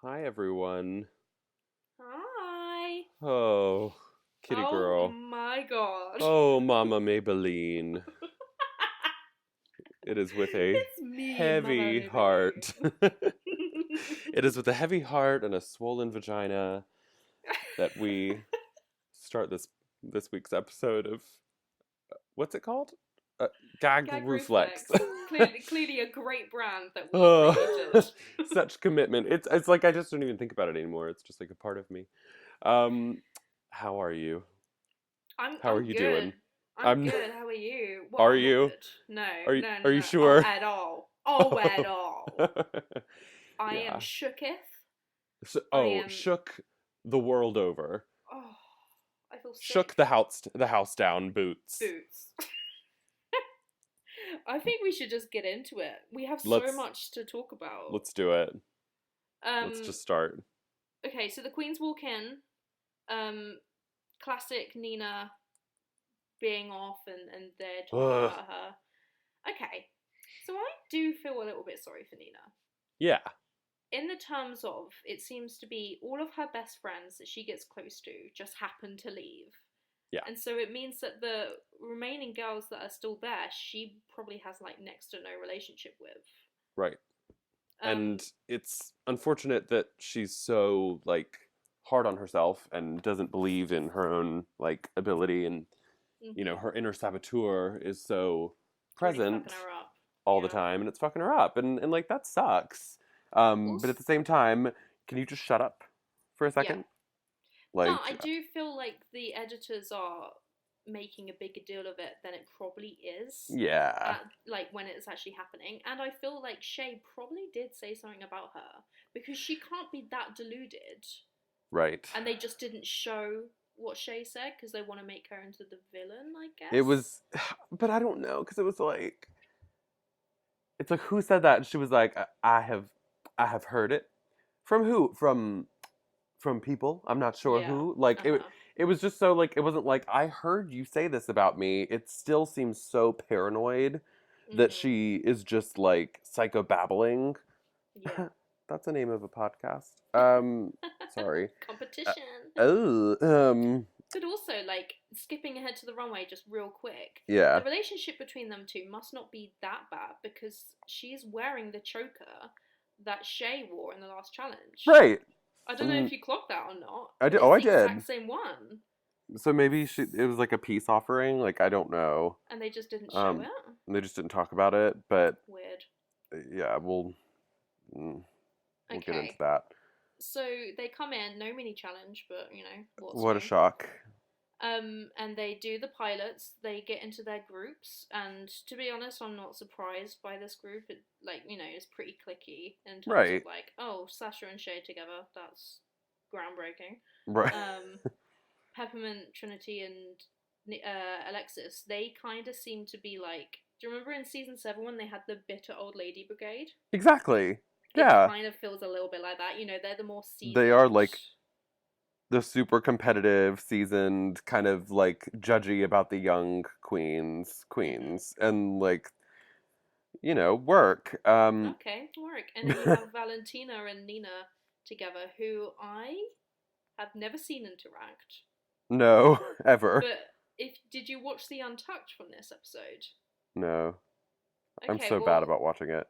Hi, everyone. Hi. Oh, kitty Oh girl. my god. Oh, Mama Maybelline. It is with a It's me, Mama heavy heart. Maybelline. It is with a heavy heart and a swollen vagina that we start this week's episode of what's it called? Uh, Gag Gag Ruflex. Ruflex. Clearly a great brand that we created. Oh, such commitment. It's like I just don't even think about it anymore. It's just like a part of me. Um, how are you? I'm How are I'm you good. doing? I'm I'm. good. How are you? Well, Are I'm not you? good. No, no, Are no, you no. Oh, sure? at all. Oh, at all. I am Yeah. shooketh. So, I oh, am. shook the world over. Oh, I feel Shook sick. the house down boots. Boots. I think we should just get into it. We have so Let's much to talk about. let's do it. Let's Um, just start. okay, so the queens walk in. Um, Classic Nina being off and they're talking Ugh. about her. Okay, so I do feel a little bit sorry for Nina. Yeah. In the terms of, it seems to be all of her best friends that she gets close to just happen to leave. Yeah. And so it means that the remaining girls that are still there, she probably has like next to no relationship with. Right. And Um, it's unfortunate that she's so like hard on herself and doesn't believe in her own like ability and her inner saboteur is so it's really fucking present her up. all the Yeah. time and it's fucking her up and like that sucks. But Also, at the same time, can you just shut up for a yeah. second? No, Like, I do feel like the editors are making a bigger deal of it than it probably is. yeah, Like when it's actually happening, and I feel like Shay probably did say something about her because she can't be that deluded, right. and they just didn't show what Shay said because they want to make her into the villain, I It guess. was, but I don't know because it was like, it's like who said that? And she was like, I have heard it from who? From people. I'm not sure Yeah. who. Like Uh it. huh. It was just so like it wasn't like I heard you say this about me. It still seems so paranoid that Mhm. she is just like psychobabbling. Yeah. That's the name of a podcast. Sorry. Uh, Competition. oh, But also, like, skipping ahead to the runway just real quick, yeah. the relationship between them two must not be that bad because she's wearing the choker that Shay wore in the last challenge. Right. I don't know if And you clocked that or not, I but did. Oh, it's I the did. exact same one. So maybe it was like a peace offering. Like I don't know. And they just didn't show Um, it. they just didn't talk about it. But Weird. yeah, mm, we'll get into Okay. that. So they come in, no mini challenge, but what's What a new? shock. And they do the pilots. They get into their groups, and to be honest, I'm not surprised by this group. It it's pretty clicky in terms of Right. like, oh, Sasha and Shay together. That's groundbreaking. Right. Um, Peppermint, Trinity, and Alexis. They kind of seem to be like. Do you remember in season 7 when they had the bitter old lady brigade? Exactly. It Yeah. kind of feels a little bit like that. They're the more They are seasoned. like the super competitive, seasoned, kind of like judgy about the young Hmm. queens, and like work. Okay, work. And then you have Valentina and Nina together, who I have never seen interact. No, ever. But if did you watch the Untucked from this episode? No, I'm Okay, so bad well, about watching it.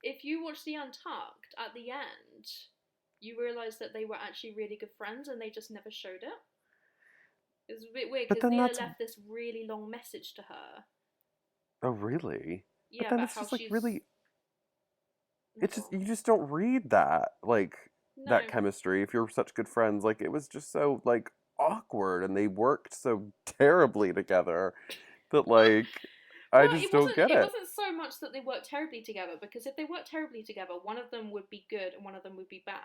if you watch the Untucked at the end, you realise that they were actually really good friends and they just never showed it. It was a bit weird But because then Nina that's left this really long message to her. oh really? But Yeah, then about it's how just like she's. really, it's Go just on. you just don't read that like that No. chemistry if you're such good friends. Like it was just so like awkward, and they worked so terribly together that like I Well, just don't get it it. wasn't so much that they worked terribly together because if they worked terribly together, one of them would be good and one of them would be bad.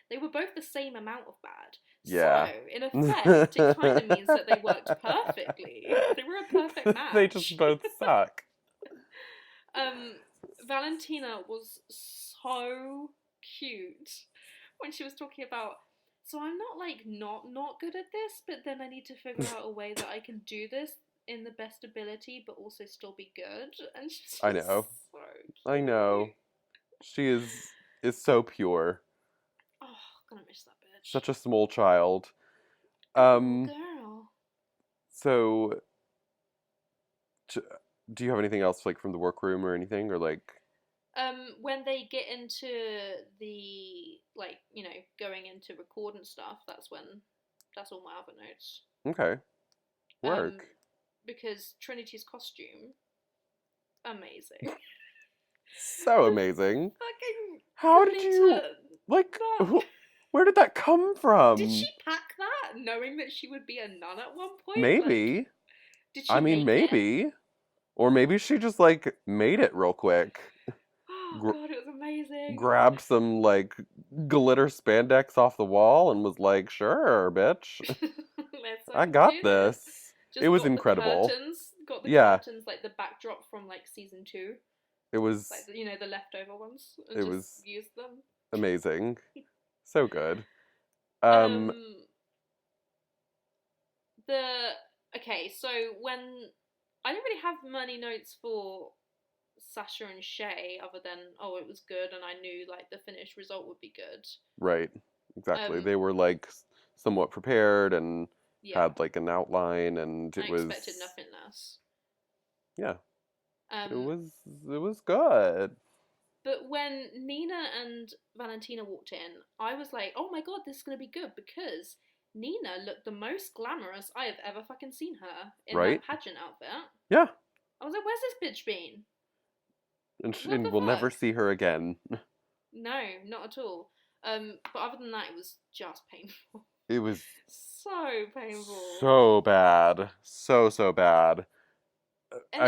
They were both the same amount of bad. So, Yeah. in effect, it kind of means that they worked perfectly. They were a perfect They just match. both suck. um, Valentina was so cute when she was talking about. So I'm not like not good at this, but then I need to figure out a way that I can do this in the best ability, but also still be good. And she's I just know. so I cute. know. She is so pure. Oh, gonna miss that bitch. Such a small child. Oh, girl. So, do you have anything else like from the workroom or anything, or like? When they get into the like, going into record and stuff, that's all my other notes. Okay, Um, work. because Trinity's costume, amazing. So The amazing. fucking How did you glitter. like? That. Where did that come Did she from? pack that, knowing that she would be a nun at one point? Like, Maybe. did I she mean, make it? maybe. Or maybe she just like made it real quick. Oh Gr- god, it was amazing. Grabbed some like glitter spandex off the wall and was like, "Sure, bitch, Let's I fucking got do this. this." It Just was incredible. got the Yeah, curtains like the backdrop from like season 2, it like was the leftover ones, and it just was used them. amazing. So good. Um Um, the okay, so when I don't really have many notes for Sasha and Shay, other than it was good, and I knew like the finished result would be good. right. Exactly. Um, They were like somewhat prepared and yeah, had like an outline and I it expected was nothing less. yeah, it Um, was it was good. but when Nina and Valentina walked in, I was like, oh my god, this is gonna be good because Nina looked the most glamorous I have ever fucking seen her in Right? that pageant outfit. Yeah. I was like, where's this bitch been? What And the we'll never fuck? see her again. No, not at all. But other than that, it was just painful. It was So painful. so bad. So bad. And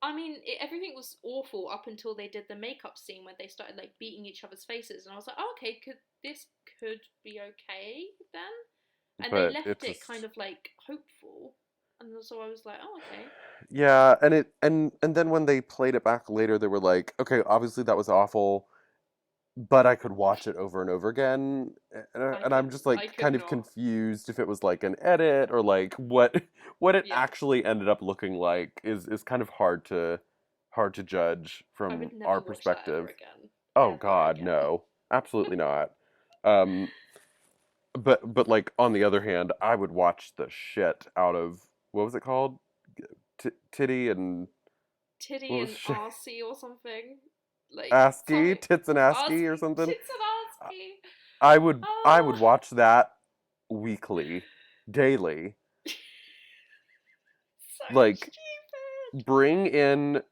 I mean, everything was awful up until they did the makeup scene where they started like beating each other's faces, and I was like, oh, okay, this could be okay then? And they but left it it kind just of like hopeful, and so I was like, oh, okay. yeah, and then when they played it back later, they were like, okay, obviously that was awful, but I could watch it over and over again, and I'm just I like could kind of not. confused if it was like an edit or like what it Yeah, actually ended up looking like is kind of hard to judge I from would never our watch that ever perspective. again. Oh Ever God, again. no. Absolutely not. Um, but like on the other hand, I would watch the shit out of what was it called? Titty and what Titty was and shit? RC or something. Like ASCII, something. tits and ASCII or ASCII. something. Tits and ASCII. I would Ah. watch that weekly, daily. So Like stupid. bring in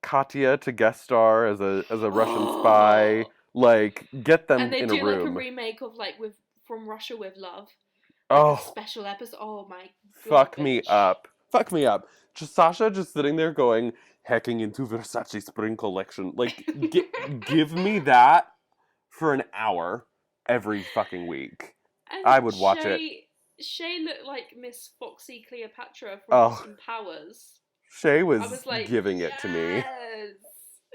Katya to guest star as a Russian spy. Oh. Like get And them they in a do like a room. remake of like with From Russia with Love, like a Oh, special episode. Oh my god, fuck me bitch. up. Fuck me up. Just Sasha just sitting there going, hacking into Versace spring collection. Like, give me that for an hour every fucking week. And I would watch it. Shay looked like Miss Foxy Cleopatra from Oh, Austin Powers. Shay I was was like, giving it to me.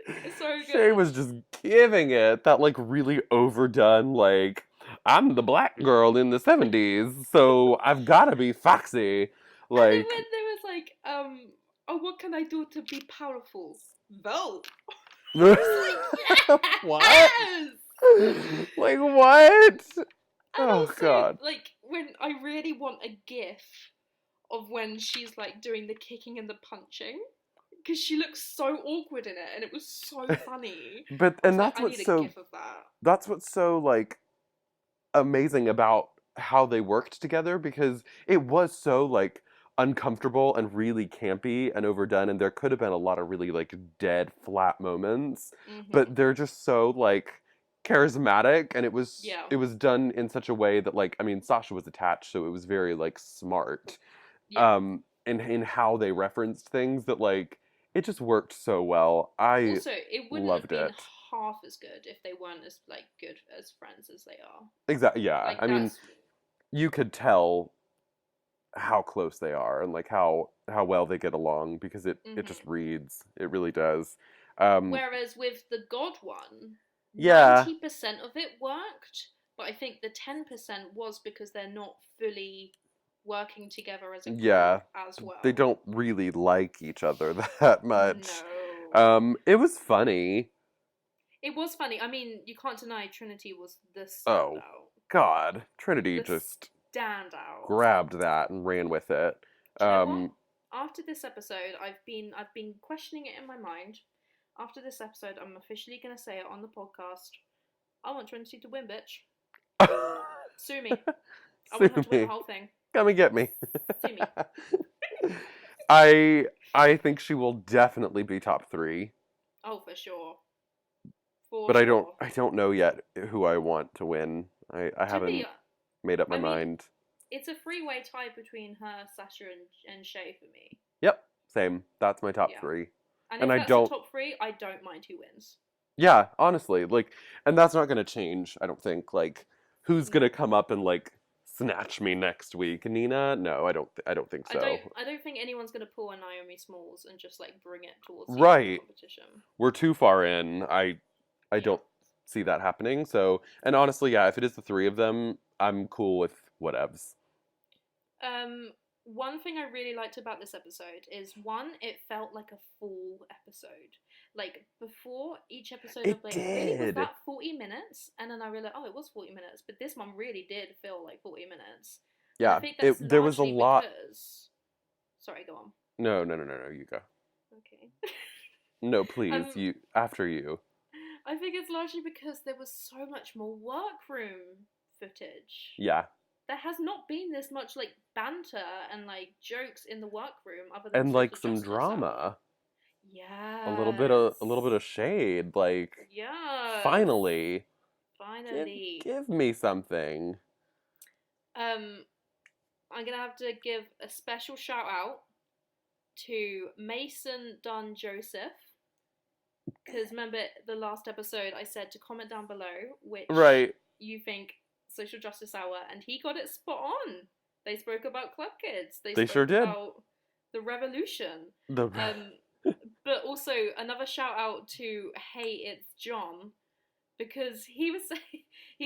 yes, so Shay good. was just giving it. That, like, really overdone, like, I'm the black girl in the 70s, so I've gotta be foxy. And then Like, when there was like, oh, what can I do to be powerful? Vote. I was like, what? yes. Like, what? And Oh, also, God. like, when I really want a gif of when she's like doing the kicking and the punching, because she looks so awkward in it, and it was so funny. But, I was and like, I need a gif of that. that's what's so, like, amazing about how they worked together because it was so like uncomfortable and really campy and overdone and there could have been a lot of really like dead flat moments Mhm. but they're just so like charismatic and Yeah. it was done in such a way that like I mean Sasha was attached so it was very like smart Yeah. in how they referenced things that like it just worked so well. I Also, it wouldn't have loved been it. half as good if they weren't as like good as friends as they are. Exactly, yeah. Like I mean, that's you could tell how close they are and like how well they get along because it just mhm. reads. It really does. Um, Whereas with the God one, yeah, 90% of it worked, but I think the 10% was because they're not fully working together as a yeah. group as They well. don't really like each other that much. No. It was funny. It was funny. I mean, you can't deny Trinity was the Oh, standout. God. Trinity The just standout. grabbed that and ran with it. Do you know what? After this episode, I've been questioning it in my mind. After this episode, I'm officially gonna say it on the podcast. I want Trinity to win, bitch. Sue me. I Sue want her to win the me. whole thing. Come and get me. Sue me. I think she will definitely be top 3. Oh, for sure. For But sure. I don't know yet who I want to win. I To me, haven't made up my I mean, mind. it's a three-way tie between her, Sasha, and Shay for me. Yep, same. That's my top Yeah. 3. And And if I that's don't the top 3, I don't mind who wins. Yeah, honestly, like, and that's not gonna change, I don't think. Like, who's gonna come up and like snatch me next week? Nina? No, I don't think so. I don't think anyone's gonna pull a Naomi Smalls and just like bring it towards the end of Right. the competition. We're too far in. I Yeah. don't see that happening. So, and honestly, yeah, if it is the 3 of them, I'm cool with whatevs. One thing I really liked about this episode is one, it felt like a full episode. Like before each episode, It I'd be like, really, was did. that 40 minutes? And then I realized, oh, it was 40 minutes. But this one really did feel like 40 minutes. And I Yeah, think that's there was a largely lot. because. Sorry, go on. No, you go. Okay. No, please, you after you. I think it's largely because there was so much more workroom footage. Yeah. There has not been this much like banter and like jokes in the workroom other than And like social some justice drama. hour. Yeah. A little bit of shade, like Yeah. finally give me something. I'm gonna have to give a special shout out to Mason Dunn Joseph, because remember the last episode I said to comment down below which you think social justice hour, and he got it spot on. They spoke about club kids. They sure did. About the revolution. But also another shout out to Hey It's John, because he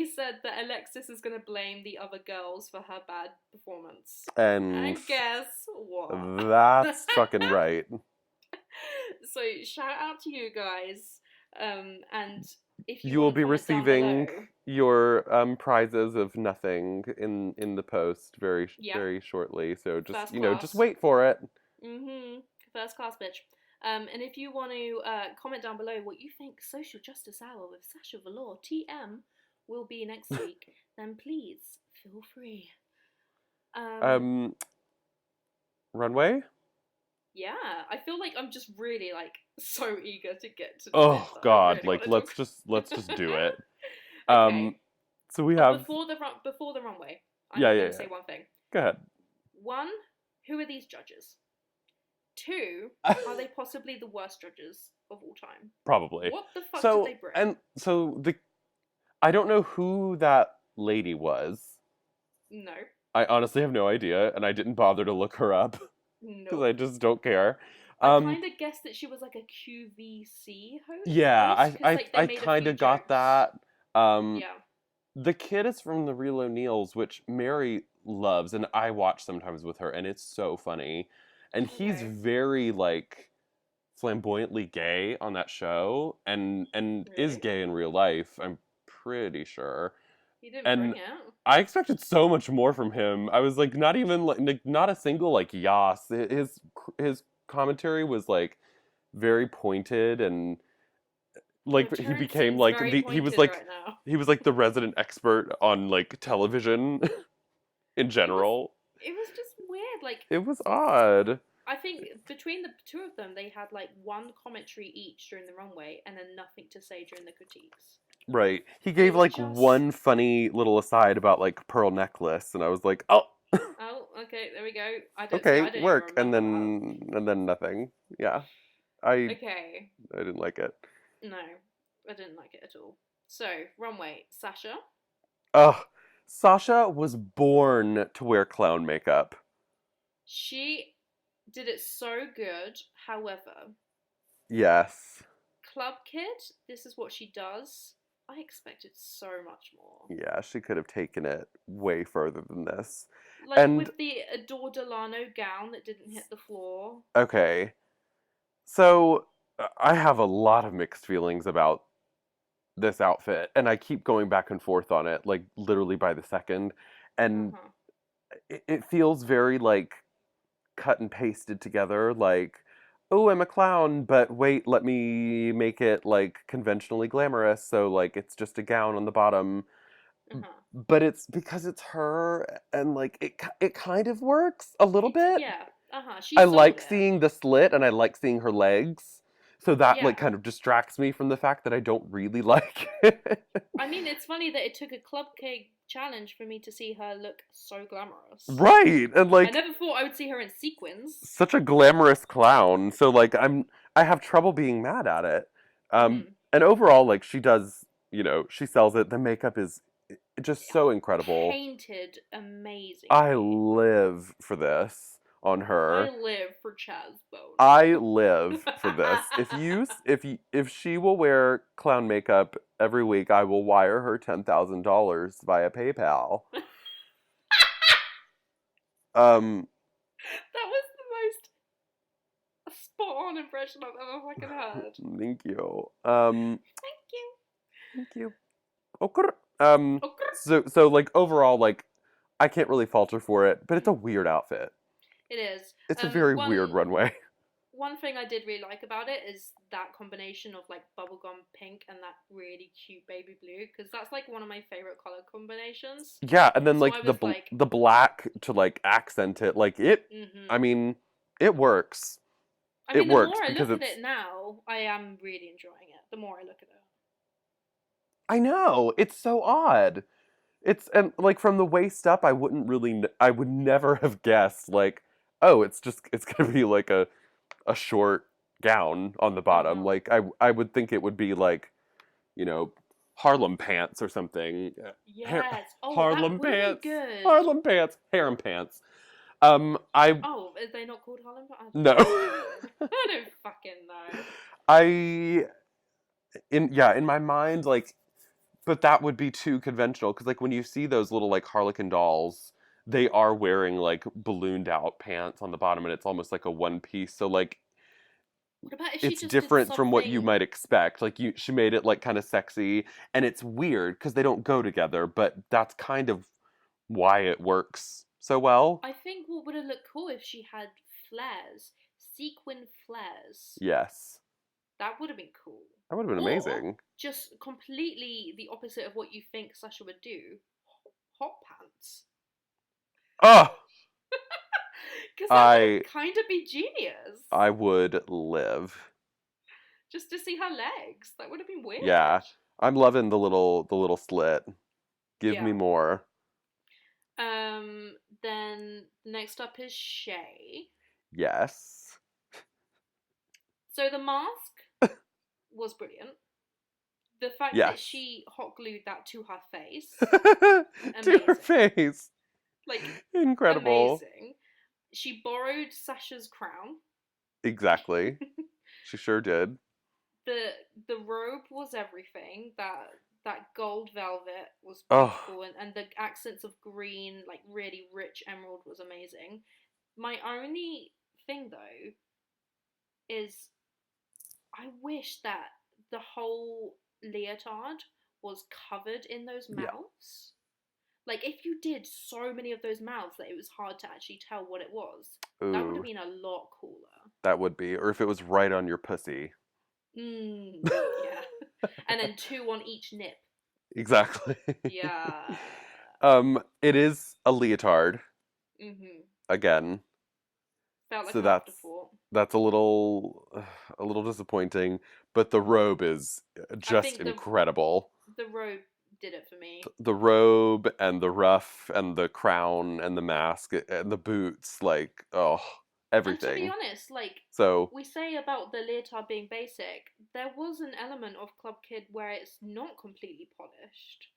said that Alexis is going to blame the other girls for her bad performance. And guess what? That's fucking right. So shout out to you guys. And if you will be receiving your prizes of nothing in the post very shortly. So just First just wait for it. First class, bitch. And if you want to comment down below what you think Social Justice Hour with Sasha Velour TM will be next week, then please feel free. Runway? Yeah, I feel like I'm just really like so eager to get to. Oh God! Really let's just do it. Okay. So we have before the runway. I'm gonna say one thing. Go ahead. 1, who are these judges? 2, are they possibly the worst judges of all time? Probably. What the fuck did they bring? And so I don't know who that lady was. No. I honestly have no idea, and I didn't bother to look her up. Because I just don't care. I kind of guessed that she was like a QVC host. Yeah, I kind of got that. Yeah. The kid is from The Real O'Neills, which Mary loves, and I watch sometimes with her, and it's so funny. And he's very like flamboyantly gay on that show, and is gay in real life. I'm pretty sure. He didn't bring it. I expected so much more from him. I was like, not even like not a single like yas. His commentary was like very pointed, and like he became like he was like the resident expert on like television in general. It was just weird. Like it was odd. I think between the two of them, they had like one commentary each during the runway, and then nothing to say during the critiques. Right. He gave like one funny little aside about like pearl necklace, and I was like, oh. Oh, okay, there we go. I work, and then nothing. Yeah. I didn't like it. No, I didn't like it at all. So, runway, Sasha. Sasha was born to wear clown makeup. She did it so good, however. Yes. Club Kid, this is what she does. I expected so much more. Yeah, she could have taken it way further than this. Like with the Adore Delano gown that didn't hit the floor. Okay. So, I have a lot of mixed feelings about this outfit, and I keep going back and forth on it, like literally by the second, and Uh-huh. it feels very like cut and pasted together, like, oh, I'm a clown, but wait, let me make it like conventionally glamorous, so like it's just a gown on the bottom. Uh-huh. But it's because it's her, and like it kind of works a little bit. Yeah. Uh-huh. She I sold like it. seeing the slit, and I like seeing her legs. So that like Yeah. kind of distracts me from the fact that I don't really like it. I mean, it's funny that it took a club cake challenge for me to see her look so glamorous. Right. And I like never thought I would see her in sequins. such a glamorous clown. So like I have trouble being mad at it. Mm-hmm. And overall like she does, she sells it. The makeup is just so incredible. Painted I amazingly. live for this on I her. live for Chaz Bone. I live for this. If she will wear clown makeup every week, I will wire her $10,000 via PayPal. Um, That was the most spot on impression I've ever fucking heard. thank you. Thank you. Thank you. Okay. Um, Okay. so like overall, like I can't really falter for it, but it's a weird outfit. It is. It's a very weird One runway. one thing I did really like about it is that combination of like bubblegum pink and that really cute baby blue, because that's like one of my favorite color combinations. Yeah, and then So like I was like, the black to like accent it, like it. I mm-hmm. mean, it works. I It mean, the works more I because look at it's. it now, I am really enjoying it. The more I look at it. I know it's so odd. It's and like from the waist up, I wouldn't really. I would never have guessed like, oh, it's gonna be like a short gown on the bottom. Uh-huh. Like I would think it would be like, you know, Harlem pants or something. Har- Yes. Oh, that Harlem would have been pants. good. Harlem pants. Harem pants. I Oh, are they not called Harlem? I don't no. know. I don't fucking know. I in my mind like, but that would be too conventional because like when you see those little like Harlequin dolls, they are wearing like ballooned out pants on the bottom, and it's almost like a one piece. So like What about if she it's just did different from what you something? might expect. Like she made it like kind of sexy, and it's weird because they don't go together, but that's kind of why it works so well. I think what would have looked cool if she had flares, sequin flares. Yes, That would have been cool. that would have been Or amazing. just completely the opposite of what you think Sasha would do. Hot pants. Oh, Because that I would kind of be genius. I would live. Just to see her legs. That would have been weird. Yeah, I'm loving the little slit. Give me Yeah. more. Then next up is Shay. Yes. So the mask was brilliant. The fact that Yes. she hot glued that to her face, To her amazing. face. Like Incredible. amazing. She borrowed Sasha's crown. Exactly. She sure did. The robe was everything. That gold velvet was Oh, beautiful, and the accents of green, like really rich emerald, was amazing. My only thing though is I wish that the whole leotard was covered in those yeah. mouths. Like if you did so many of those mouths that it was hard to actually tell what it was, that would have Ooh, been a lot cooler. that would be. Or if it was right on your pussy. Yeah. And then two on each nip. Exactly. Yeah. It is a leotard Mhm. again. Felt like So an that's afterthought. that's a little disappointing, but the robe is I just think incredible. the robe did it for me. The robe and the ruff and the crown and the mask and the boots, like, oh, And to be everything. honest, like So, we say about the leotard being basic, there was an element of Club Kid where it's not completely polished.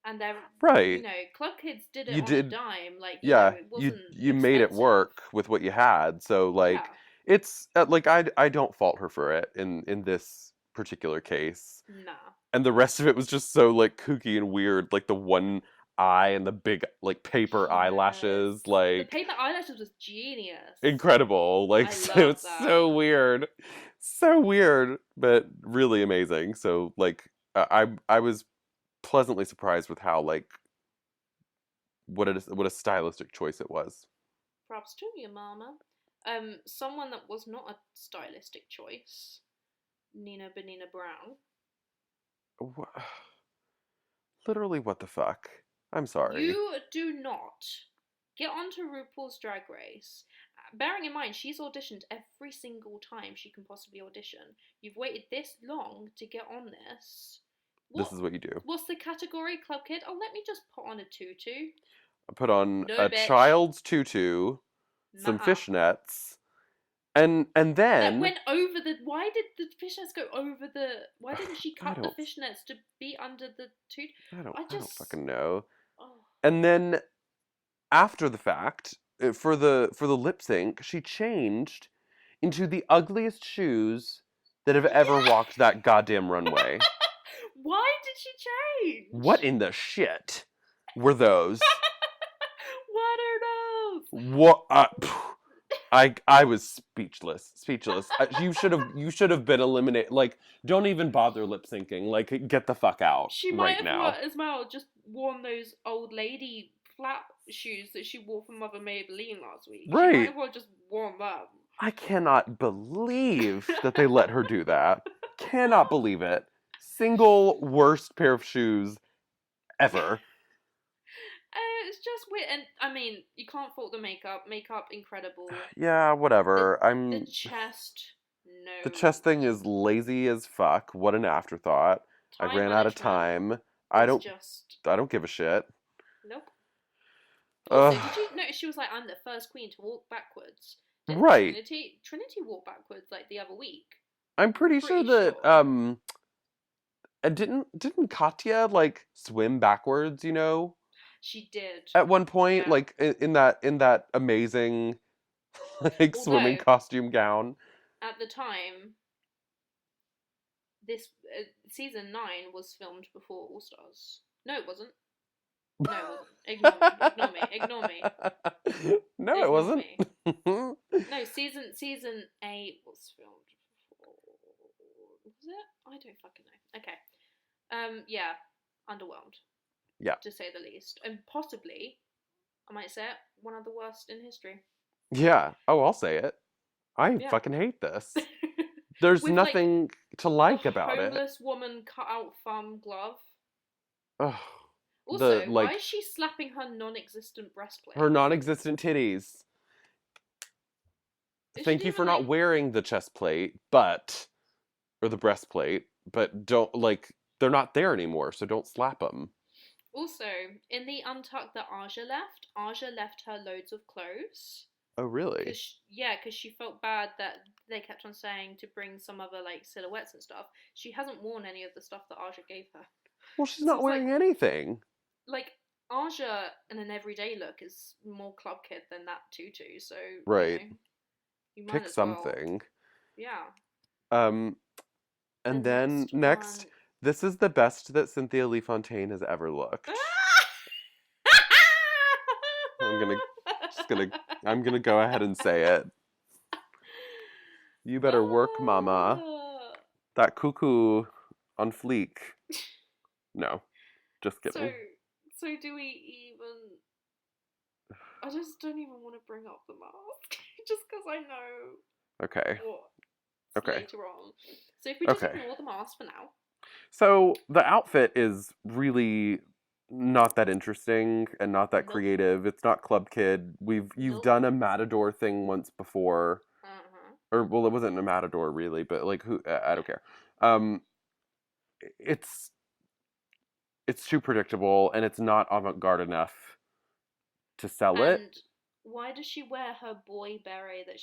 And there, right. Club Kids did it You on a did, dime. Like, yeah, it you wasn't you made it expensive. work with what you had. So, like, Yeah. it's like I don't fault her for it in this particular case. Nah. And the rest of it was just so like kooky and weird, like the one eye and the big like paper Yes. eyelashes, The like paper eyelashes was genius. incredible. Like I it love was that. so weird. So weird, but really amazing. So like I was pleasantly surprised with how like what a stylistic choice it was. Props to you, Mama. Someone that was not a stylistic choice, Nina Benina Brown. Literally, what the fuck? I'm sorry. You do not get onto RuPaul's Drag Race. Bearing in mind, she's auditioned every single time she can possibly audition. You've waited this long to get on this. This is what you do. What's the category, Club Kid? Oh, let me just put on a tutu. I put on No, a bitch. child's tutu, some fishnets, and then that went over the. Why did the fishnets go over the? Why didn't she cut the fishnets to be under the tutu? I don't fucking know. Oh. And then after the fact, for the lip sync, she changed into the ugliest shoes that have ever walked that goddamn runway. Why did she change? What in the shit were those? What are those? What? I was speechless. You should have been eliminated. Like, don't even bother lip syncing. Like, get the fuck out. She right might now. have as well just worn those old lady flat shoes that she wore for Mother Maybelline last week. Right. She might as well just worn them. I cannot believe that they let her do that. Cannot believe it. Single worst pair of shoes ever. It's just weird, and I mean, you can't fault the makeup. Makeup incredible. Yeah, whatever. The chest, no. The chest thing is lazy as fuck. What an afterthought. I ran out of time. I don't give a shit. Nope. Also, did you notice she was like, "I'm the first queen to walk backwards"? Didn't right. Trinity walked backwards like the other week. I'm pretty sure that and didn't Katya like swim backwards, you know? She did. At one point, like in that amazing like swimming costume gown. At the time, this season 9 was filmed before All Stars. No, it wasn't. No, it wasn't. Ignore me. No, it wasn't. No, season 8 was filmed before. Was it? I don't fucking know. Okay. Yeah, underwhelmed. Yeah. To say the least. And possibly, I might say it, one of the worst in history. Yeah. Oh, I'll say it. I fucking hate this. There's nothing to like about it. Homeless woman cut out thumb glove. Ugh. Also, why is she slapping her non-existent breastplate? Her non-existent titties. Thank you for not wearing the chest plate, or the breastplate, but don't, they're not there anymore, so don't slap them. Also, in the untuck that Aja left her loads of clothes. Oh, really? Because she felt bad that they kept on saying to bring some other, silhouettes and stuff. She hasn't worn any of the stuff that Aja gave her. Well, she's not wearing anything. Aja in an everyday look is more Club Kid than that tutu, so... Right. You might pick something. Yeah. And then next, this is the best that Cynthia Lee Fontaine has ever looked. I'm gonna go ahead and say it. You better work, mama. That cuckoo on fleek. No, just kidding. So do we even... I just don't even want to bring up the mask. Just because I know... Okay. Later on. So if we just ignore the mask for now. So the outfit is really not that interesting and not that creative. It's not Club Kid. You've done a Matador thing once before. Or, well, it wasn't a Matador really, but who, I don't care. It's too predictable and it's not avant-garde enough to sell it. And why does she wear her boy beret that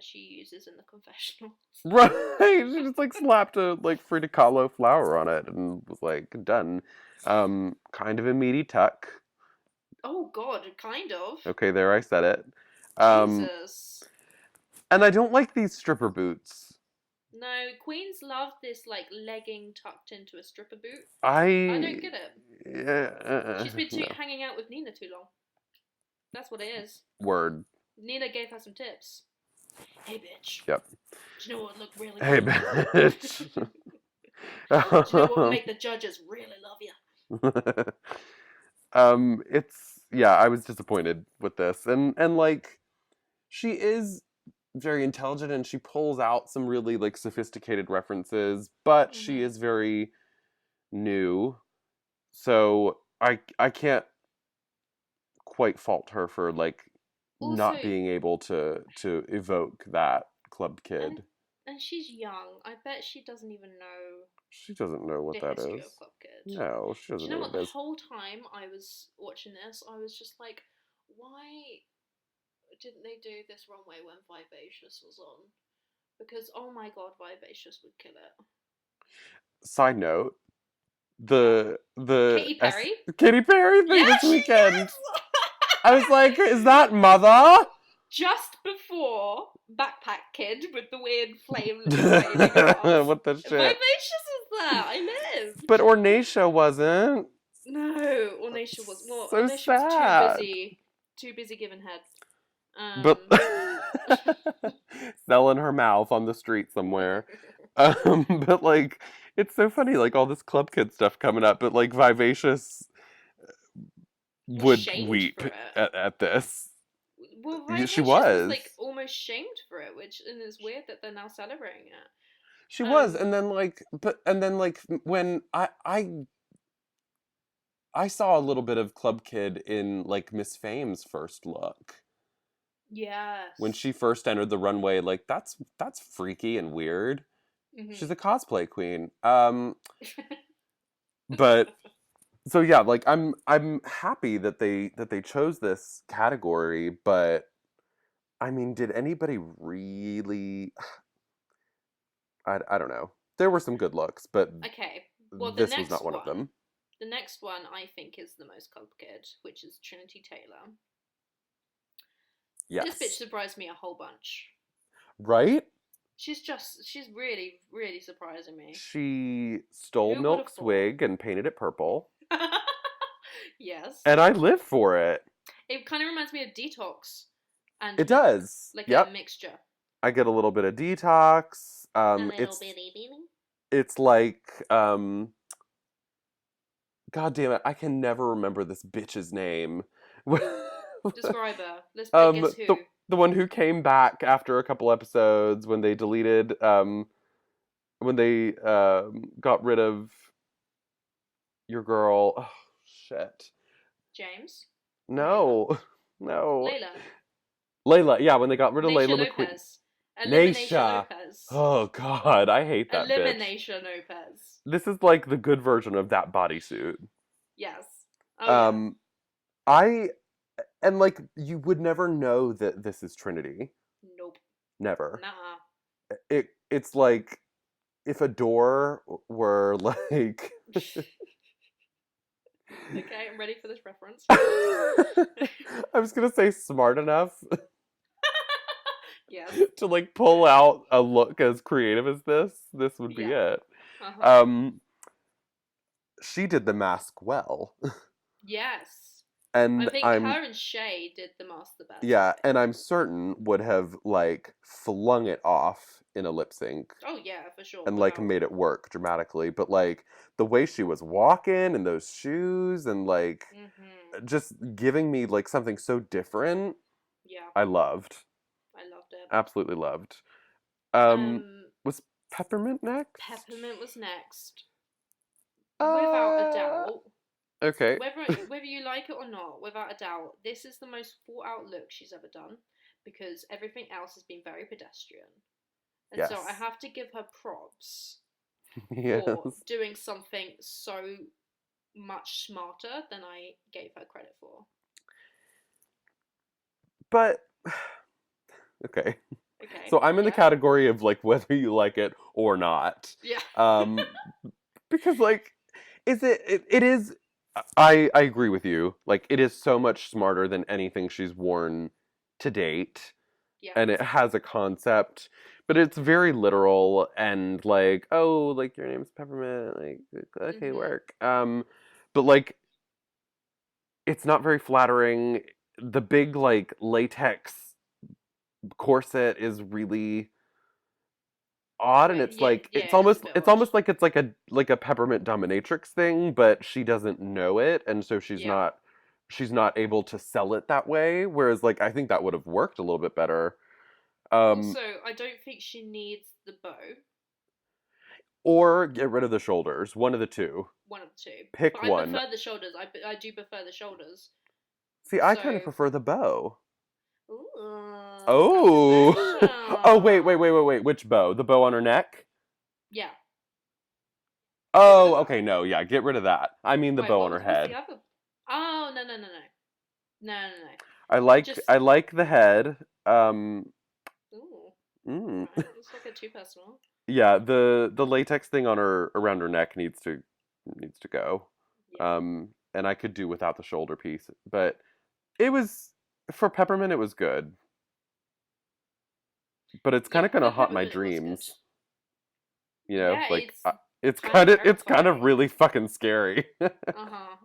she uses in the confessionals? Right, she just slapped a Frida Kahlo flower on it and was done. Kind of a meaty tuck. Oh God, kind of. Okay, there I said it. Jesus. And I don't like these stripper boots. No, queens love this legging tucked into a stripper boot. I don't get it. She's been hanging out with Nina too long. That's what it is. Word. Nina gave her some tips. Hey, bitch. Yep. Do you know what would look really good? Hey, bitch. Do you know what would make the judges really love you? It's yeah, I was disappointed with this. And like she is very intelligent and she pulls out some really like sophisticated references, but she is very new. So I can't quite fault her for like Also, not being able to evoke that club and kid. and she's young. I bet she doesn't even know She doesn't know the what that history of is. Club Kid. No, she Do doesn't you know know what what? it The is. whole time I was watching this, I was just like, why didn't they do this runway when Vivacious was on? Because oh my god, Vivacious would kill it. Side note, Yeah. the Katy Perry? Katy Perry thing Yeah, this she weekend. is! I was like, is that Mother? Just before Backpack Kid with the weird flame flailing across. What the shit? Vivacious was there. I lived. But Ornacia wasn't. No, Ornacia was So Ornacia was sad. too busy giving head. But selling her mouth on the street somewhere. But like, it's so funny, like all this Club Kid stuff coming up, but like Vivacious was would shamed weep for it. at this. Well, She Vivacious was was. like almost shamed for it, which and it's weird that they're now celebrating it. She was, and then like, when I saw a little bit of Club Kid in like Miss Fame's first look. Yes. When she first entered the runway, like that's freaky and weird. She's a cosplay queen. But so yeah, like I'm happy that they chose this category, but I mean, did anybody really I don't know. There were some good looks, but Okay. Well, this was not one of them. The next one I think is the most complicated, which is Trinity Taylor. Yes. This bitch surprised me a whole bunch. Right? She's really, really surprising me. She stole Milk's wig and painted it purple. Yes. And I live for it. It kind of reminds me of Detox. And it does. Like a mixture. I get a little bit of Detox. It's like God damn it, I can never remember this bitch's name. Describe her. Let's play Guess Who. The one who came back after a couple episodes when they deleted when they got rid of your girl. Oh shit. James? No. No. Layla, yeah, when they got rid of Layla Lopez. Elimination Lopez. Oh god, I hate that Elimination bitch. Lopez. This is like the good version of that bodysuit. Yes. Oh, yeah. And like you would never know that this is Trinity. Nope. Never. Nuh-uh. It's like if a door were like Okay, I'm ready for this reference. I was gonna say smart enough. Yes. To like pull out a look as creative as this would be it. Uh-huh. She did the mask well. Yes. And I think her and Shay did the mask the best. Yeah, and I'm certain would have like flung it off in a lip sync. Oh yeah, for sure. And like made it work dramatically, but like the way she was walking and those shoes and like just giving me like something so different. Yeah. I loved it. Absolutely loved. Was Peppermint next? Peppermint was next. Without a doubt. Okay. Whether you like it or not, without a doubt, this is the most thought out look she's ever done because everything else has been very pedestrian. And so I have to give her props for doing something so much smarter than I gave her credit for. But okay. So I'm in the category of like whether you like it or not. Yeah. Because like it is I agree with you. Like it is so much smarter than anything she's worn to date. Yeah. And it has a concept, but it's very literal and like, oh, like your name's Peppermint, like okay, work. But like it's not very flattering. The big like latex corset is really odd, and Wait, it's yeah, like yeah, it is a bit it's odd. almost like it's like a peppermint dominatrix thing, but she doesn't know it, and so Yeah. she's not able to sell it that way. Whereas like I think that would have worked a little bit better. Also, I don't think she needs the bow. Or get rid of the shoulders. One of the two. One of the two. Pick But I one. prefer the shoulders. I do prefer the shoulders. See, I kind of So, prefer the bow. ooh, Oh. Oh, controversial. wait. Which bow? The bow on her neck? Yeah, get rid of Oh, that. okay, no, yeah, get rid of that. I mean the Wait, bow on her what's the head. other? Oh, no, no, no, no. No, no, no. Just, I like the head. ooh, Mm. right. It's like a too personal. Yeah, the latex thing on her around her neck needs to go. Yeah. And I could do without the shoulder piece, but it was for Peppermint it was good. But it's kind Yeah, of gonna for haunt my Peppermint it was good. dreams, you know? Yeah, Like it's kind of it's kind of terrifying. really fucking scary. Uh-huh.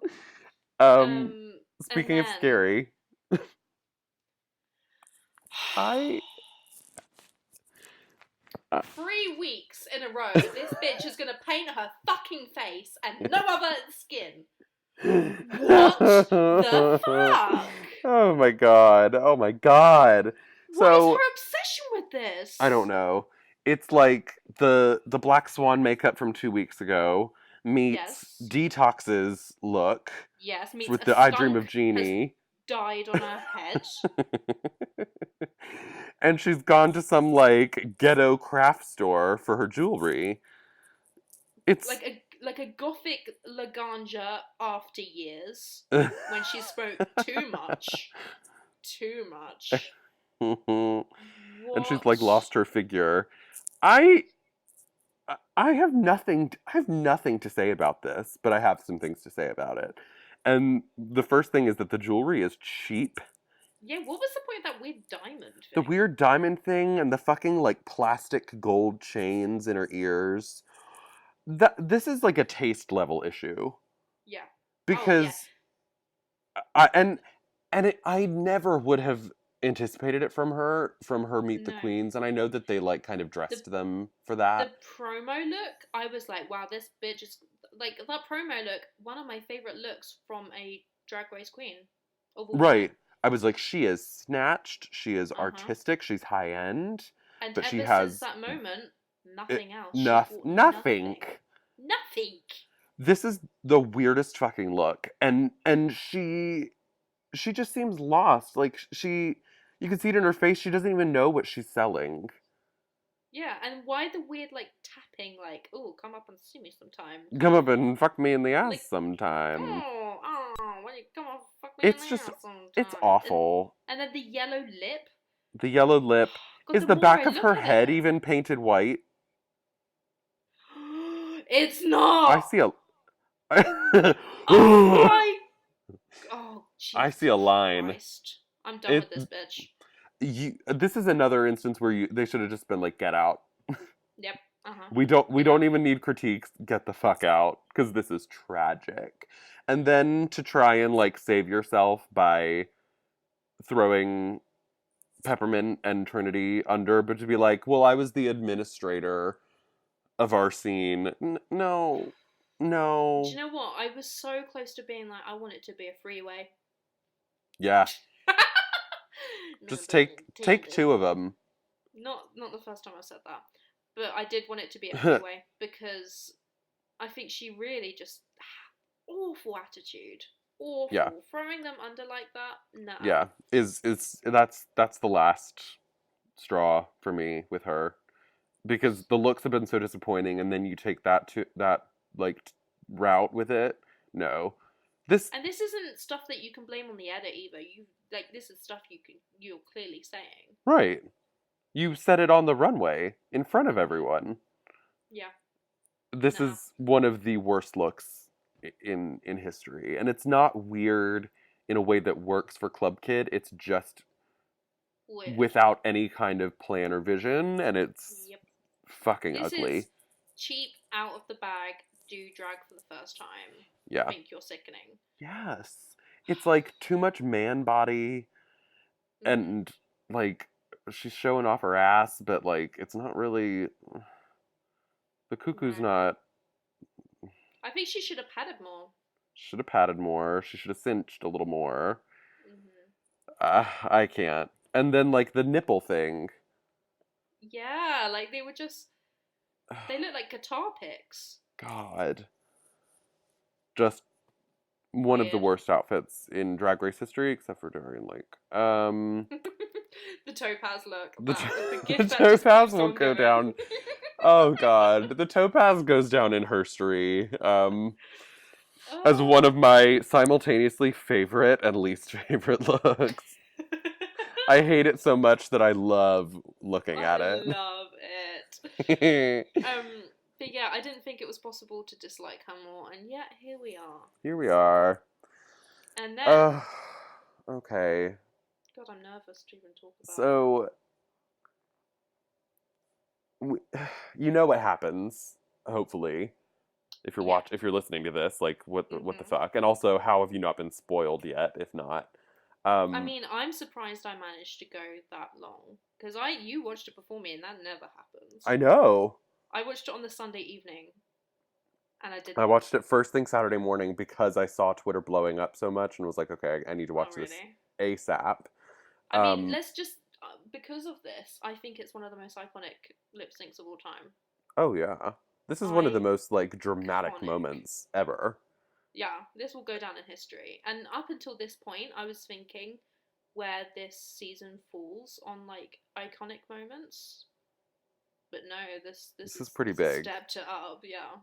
um And speaking of then scary, I 3 weeks in a row, this bitch is gonna paint her fucking face and no other skin. What the fuck? Oh my god. Oh my god. What is So, her obsession with I don't this? know. It's like the Black Swan makeup from 2 weeks ago meets Yes. Detox's look Yes, meets with a the I Dream of skunk has Jeannie. died on her head. And she's gone to some like ghetto craft store for her jewelry. It's Like a gothic Laganja after years when she spoke too much. Too much. and she's like What? lost her figure. I I have nothing to say about this, but I have some things to say about it. And the first thing is that the jewelry is cheap. Yeah, what was the point of that weird diamond The thing? weird diamond thing and the fucking like plastic gold chains in her ears. This is like a taste level issue Yeah. Oh yeah. because I I never would have anticipated it from her Meet the No. Queens, and I know that they like kind of The dressed them for the that. promo look, I was like, wow, this bitch is like that promo look, one of my favorite looks from a drag race queen of all Right. time. I was like, she is snatched, she is Uh-huh. artistic, she's high end, And but she ever since has that moment, nothing else. She's enough bought nothing. nothing. Nothing. This is the weirdest fucking look, and she just seems lost. Like you can see it in her face. She doesn't even know what she's selling. Yeah, and why the weird like tapping, like, oh, come up and see me sometime Come kind of up thing. and fuck me in the ass Like, sometime. why don't you come up and fuck me in It's the just ass it's sometime? awful. And then the yellow lip. The yellow lip. God, Is the the more back I of look her at head it, even painted white? it's I not. see a Oh my. Oh I see Jesus a line. Christ! I'm done It with this bitch. this is another instance where they should have just been like, get out. Yep. Uh huh. We Get out. don't even need critiques. Get the fuck out because this is tragic. And then to try and like save yourself by throwing Peppermint and Trinity under, but to be like, well, I was the administrator of our scene. No, Do you no. know what? I was so close to being like, I want it to be a freeway. Yeah, No just pun take intended. two of them. Not the first time I said that, but I did want it to be a freeway because I think she really just awful attitude, Yeah, awful throwing them under like that. Nah. yeah. Is that's the last straw for me with her because the looks have been so disappointing, and then you take that like route with it. No, this And this isn't stuff that you can blame on the edit either. You like this is stuff you're clearly saying. right. You said it on the runway in front of everyone. Yeah. This Nah. is one of the worst looks in history, and it's not weird in a way that works for Club Kid. It's just Weird. without any kind of plan or vision, and it's Yep. fucking This ugly. is cheap, out of the bag, do drag for the first time. Yeah. Think you're sickening. Yes. It's like too much man body Mm. and like she's showing off her ass, but like it's not really The cuckoo's No. not. I think she should have padded more. Should have padded more. She should have cinched a little more. Hmm. I can't. And then, like, the nipple thing. Yeah, like they were just. They look like guitar picks. God. Just one of the Weird. worst outfits in Drag Race history, except for Darian Lake. The topaz look. The, The the gift that just topaz keeps will on go giving. down. Oh, God. The topaz goes down in history. As one of my simultaneously favorite and least favorite looks. I hate it so much that I love looking at I it. love it. But yeah, I didn't think it was possible to dislike her more, and yet here we are. Here we are. And then, Okay. God, I'm nervous to even talk about it. So, you know what happens, hopefully, if you're if you're listening to this, like what the fuck, and also how have you not been spoiled yet? If not, I mean, I'm surprised I managed to go that long because you watched it before me, and that never happens. I know. I watched it on the Sunday evening, and I didn't. I watched it first thing Saturday morning because I saw Twitter blowing up so much and was like, okay, I need to watch this ASAP. I mean, let's just because of this, I think it's one of the most iconic lip syncs of all time. Oh yeah, this is one of the most like dramatic moments ever. Yeah, this will go down in history. And up until this point, I was thinking where this season falls on like iconic moments. But no, this is pretty big. Stepped it up, yeah.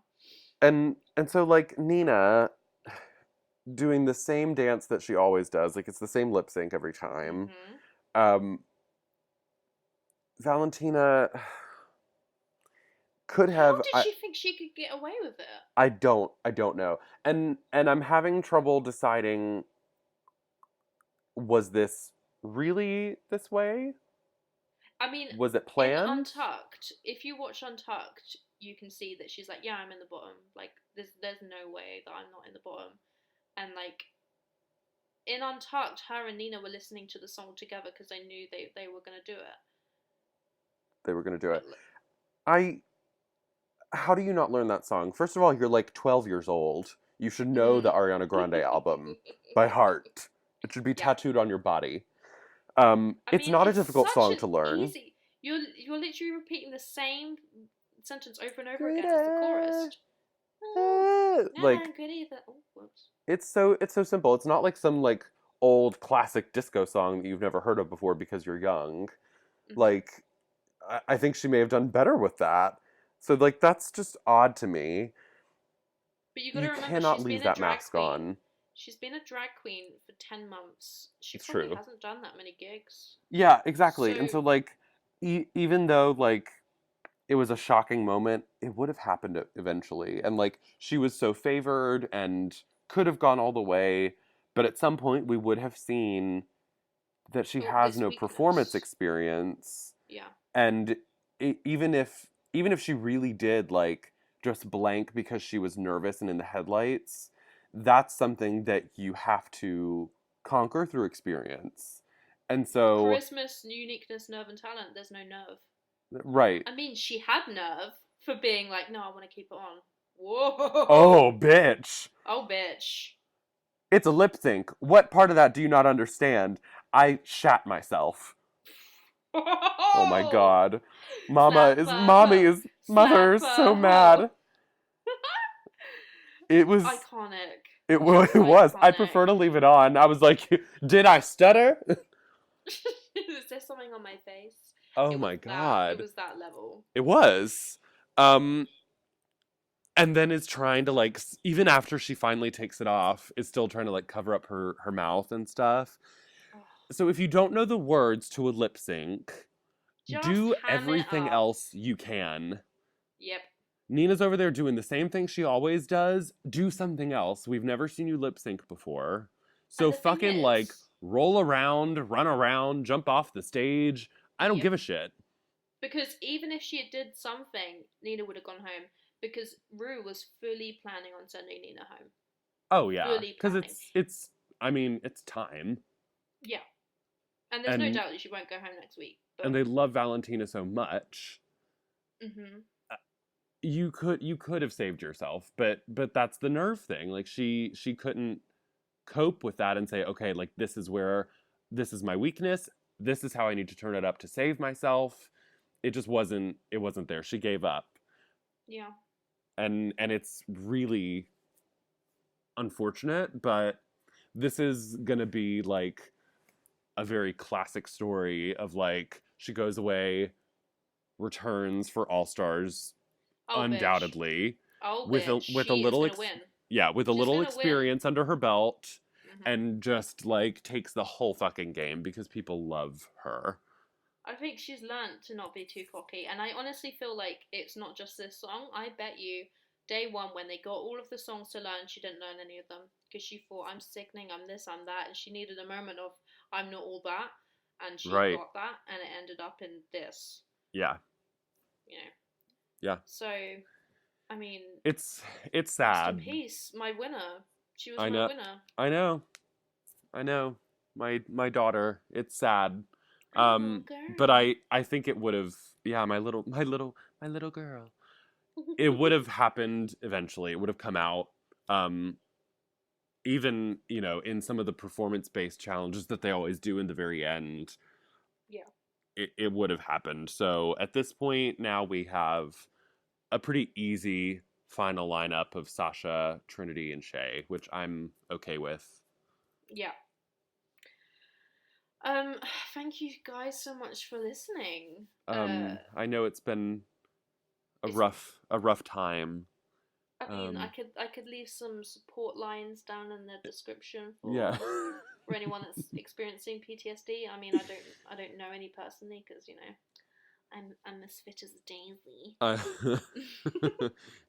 And so like Nina doing the same dance that she always does, like it's the same lip sync every time. Valentina could have. How did she think she could get away with it? I don't know. And I'm having trouble deciding, was this really this way? I mean, was it planned? In Untucked, if you watch Untucked, you can see that she's like, yeah, I'm in the bottom. Like, there's no way that I'm not in the bottom. And like, in Untucked, her and Nina were listening to the song together because they knew they were going to do it. They were going to do it. How do you not learn that song? First of all, you're like 12 years old. You should know the Ariana Grande album by heart. It should be tattooed on your body. It's not a difficult song to learn. Easy. You're literally repeating the same sentence over and over again as the chorus. Like, it's so simple. It's not like some like old classic disco song that you've never heard of before because you're young. Like, I think she may have done better with that. So like that's just odd to me. But you remember, cannot leave that mask on. She's been a drag queen for 10 months. She it's probably true. hasn't done that many gigs. Yeah, exactly. And so like even though like it was a shocking moment, it would have happened eventually. And like she was so favored and could have gone all the way, but at some point we would have seen that she has no performance experience. Yeah. And even if she really did like just blank because she was nervous and in the headlights, that's something that you have to conquer through experience. And so charisma, uniqueness, nerve, and talent. There's no nerve. Right. I mean, she had nerve for being like, no, I want to keep it on. Whoa. Oh, bitch. Oh, bitch. It's a lip sync. What part of that do you not understand? I shat myself. Oh my god. Mother is so mad. It was iconic. It was. I prefer to leave it on. I was like, did I stutter? Is there something on my face? Oh my god. It was that level. It was. And then is trying to like, even after she finally takes it off, is still trying to like cover up her mouth and stuff. So if you don't know the words to a lip sync, do everything else you can. Yep. Nina's over there doing the same thing she always does. Do something else. We've never seen you lip sync before. So fucking like roll around, run around, jump off the stage. I don't give a shit. Because even if she did something, Nina would have gone home. Because Ru was fully planning on sending Nina home. Oh yeah. Because it's time. Yeah. And there's no doubt that she won't go home next week. But... And they love Valentina so much. Mm-hmm. you could have saved yourself, but that's the nerve thing. Like she couldn't cope with that and say, okay, like this is my weakness. This is how I need to turn it up to save myself. It wasn't there. She gave up. Yeah. And it's really unfortunate, but this is gonna be like a very classic story of like she goes away, returns for All Stars, Oh, bitch. undoubtedly, Oh, with bitch. a She is little gonna win. with a She's little gonna win. experience under her belt, Mhm. and just like takes the whole fucking game because people love her. I think she's learnt to not be too cocky, and I honestly feel like it's not just this song. I bet you, day one when they got all of the songs to learn, she didn't learn any of them because she thought, I'm sickening, I'm this, I'm that, and she needed a moment of I'm not all that, and she Right. got that, and it ended up in this. Yeah. You know. Yeah. So, I mean, It's rest sad. in peace, my winner. She was I my know. winner. I know. My daughter. It's sad. Oh, girl. But I think it would have, yeah, my little girl. It would have happened eventually. It would have come out. Even, in some of the performance-based challenges that they always do in the very end. Yeah. It would have happened. So at this point now we have a pretty easy final lineup of Sasha, Trinity, and Shay, which I'm okay with. Yeah. Thank you guys so much for listening. I know it's been a rough time. I mean, I could leave some support lines down in the description Yeah. for anyone that's experiencing PTSD. I mean, I don't know any personally because I'm as fit as a daisy.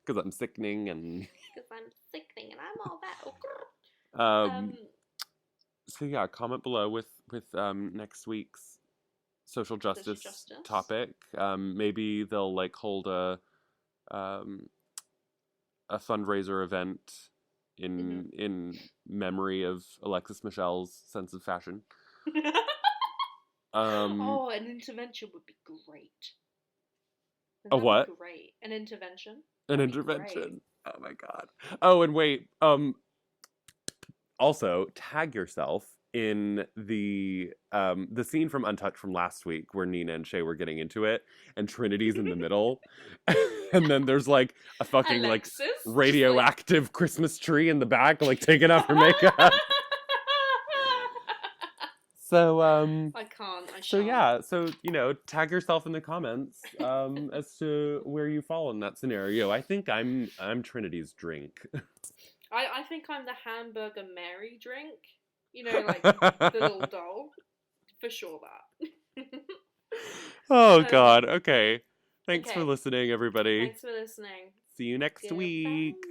Because I'm sickening and. Because I'm sickening and I'm all that. So yeah, comment below with next week's social justice topic. Maybe they'll like hold a fundraiser event in memory of Alexis Michelle's sense of fashion. Oh, an intervention would be great. A what? Great. An intervention. An intervention. Oh my god. Oh, and wait. Also, tag yourself in the scene from Untouched from last week where Nina and Shay were getting into it, and Trinity's in the middle, and then there's like a fucking Alexis, like radioactive Christmas tree in the back, like taking off her makeup. So I can't. So yeah, so tag yourself in the comments as to where you fall in that scenario. I think I'm Trinity's drink. I think I'm the Hamburger Mary drink. Like the little doll. For sure that. Oh god, okay. Thanks for listening, everybody. Thanks for listening. See you next week. Bye.